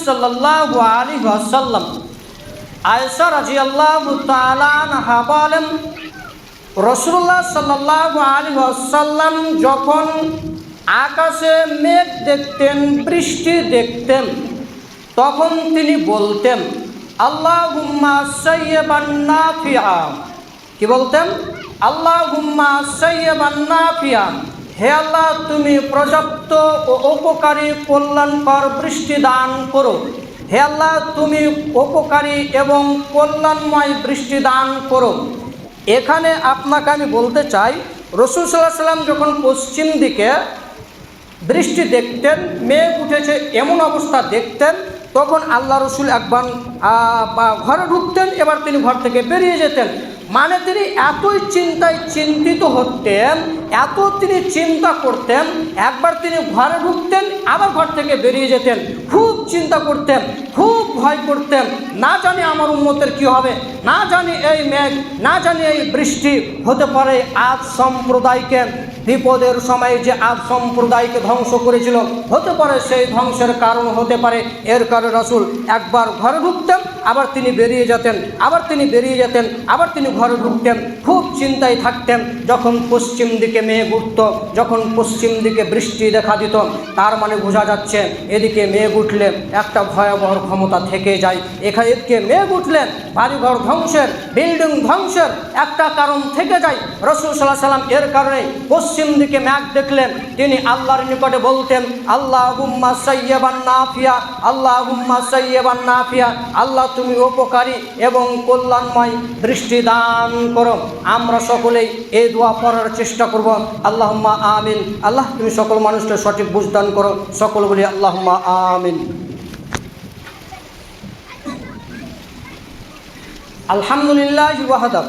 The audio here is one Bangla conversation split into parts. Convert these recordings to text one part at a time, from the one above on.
সাল্লাল্লাহু আলাইহি ওয়াসাল্লাম আয়েশা রাদিয়াল্লাহু তাআলা আনহা বলেন, রাসূলুল্লাহ সাল্লাল্লাহু আলাইহি ওয়াসাল্লাম যখন আকাশে মেঘ দেখতেন, বৃষ্টি দেখতেন, তখন তিনি বলতেন আল্লাহুম্মা সাইয়্যিবান নাফিআ। কি বলতেন? আল্লাহুম্মা সাইয়্যিবান নাফিআ। হে আল্লাহ, তুমি পর্যাপ্ত ও উপকারী কল্যাণকর বৃষ্টি দান করো। হে আল্লাহ, তুমি উপকারী এবং কল্যাণময় বৃষ্টি দান করো। এখানে আপনাকে আমি বলতে চাই, রাসূল সাল্লাল্লাহু আলাইহি ওয়াসাল্লাম যখন পশ্চিম দিকে বৃষ্টি দেখতেন, মেঘ উঠেছে এমন অবস্থা দেখতেন, তখন আল্লাহ রসুল একবার ঘরে ঢুকতেন, এবার তিনি ঘর থেকে বেরিয়ে যেতেন। মানে তিনি এতই চিন্তিত হতেন, এত তিনি চিন্তা করতেন, একবার তিনি ঘরে ঢুকতেন, আবার ঘর থেকে বেরিয়ে যেতেন। খুব চিন্তা করতেন, খুব ভয় করতেন, না জানি আমার উম্মতের কি হবে, না জানি এই মেঘ, না জানি এই বৃষ্টি হতে পারে আদ সম্প্রদায়কে, বিপদের সময় যে আদ সম্প্রদায়কে ধ্বংস করেছিল, হতে পারে সেই ধ্বংসের কারণ হতে পারে। এর কারণে রাসূল একবার ঘরে ঢুকতেন, আবার তিনি বেরিয়ে যেতেন, আবার তিনি বেরিয়ে যেতেন, আবার তিনি ঘরে ঢুকতেন। খুব চিন্তায় থাকতেন। যখন পশ্চিম দিকে মেঘ উঠত, যখন পশ্চিম দিকে বৃষ্টি দেখা দিত, তার মানে বোঝা যাচ্ছে এদিকে মেঘ উঠলে একটা ভয়াবহ ক্ষমতা থেকে যায়। এদিকে মেঘ উঠলে বাড়িঘর ধ্বংসের, বিল্ডিং ধ্বংসের একটা কারণ থেকে যায়। রাসূল সাল্লাল্লাহু আলাইহি ওয়াসাল্লাম এর কারণে পশ্চিম দিকে মেঘ দেখলেন, তিনি আল্লাহর নিকটে বলতেন আল্লাহুম্মা সাইয়্যিবান নাফিআ, আল্লাহুম্মা সাইয়্যিবান নাফিআ। আল্লাহ, তুমি উপকারী এবং কল্যাণময় বৃষ্টি দান করো। আমরা সকলেই এই দোয়া পড়ার চেষ্টা করব। আল্লাহুম্মা আমিন। আল্লাহ, তুমি সকল মানুষকে সঠিক বুঝ দান করো। সকল বলি আল্লাহুম্মা আমিন। আলহামদুলিল্লাহি ওয়াহদা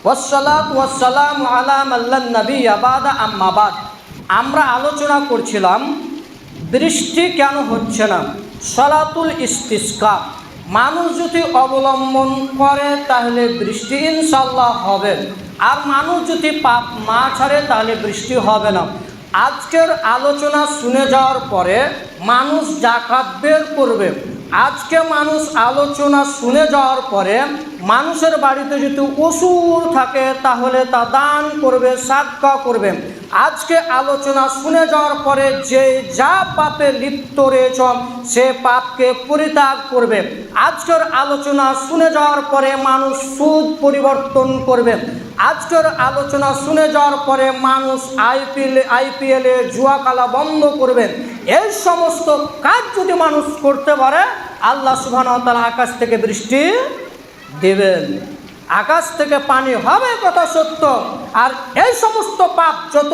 ওয়াসসালাতু ওয়াসসালামু আলা মান লা নাবিয়্যা বা'দা, আম্মা বা'দ। আমরা আলোচনা করছিলাম বৃষ্টি কেন হচ্ছে না, সালাতুল ইস্তিসকা। মানুষ যদি অবলম্বন করে তাহলে বৃষ্টি ইনশাআল্লাহ হবে, আর মানুষ যদি পাপ না ছাড়ে তাহলে বৃষ্টি হবে না। আজকের আলোচনা শুনে যাওয়ার পরে মানুষ যাকাত বের করবে। আজকে মানুষ আলোচনা শুনে যাওয়ার পরে মানুষের বাড়িতে যদি অসুর থাকে তাহলে তা দান করবে, সাদকা করবে। আজকে আলোচনা শুনে যাওয়ার পরে যে যা পাপে লিপ্ত রয়েছে সে পাপকে পরিত্যাগ করবে। আজকের আলোচনা শুনে যাওয়ার পরে মানুষ সুদ পরিবর্তন করবে। আজকের আলোচনা শুনে যাওয়ার পরে মানুষ আইপিএলে জুয়া খেলা বন্ধ করবে। এই সমস্ত কাজ যদি মানুষ করতে পারে, আল্লাহ সুবহানাহু ওয়া তাআলা আকাশ থেকে বৃষ্টি দেবেন, আকাশ থেকে পানি হবে, কথা সত্য। আর এই সমস্ত পাপ যত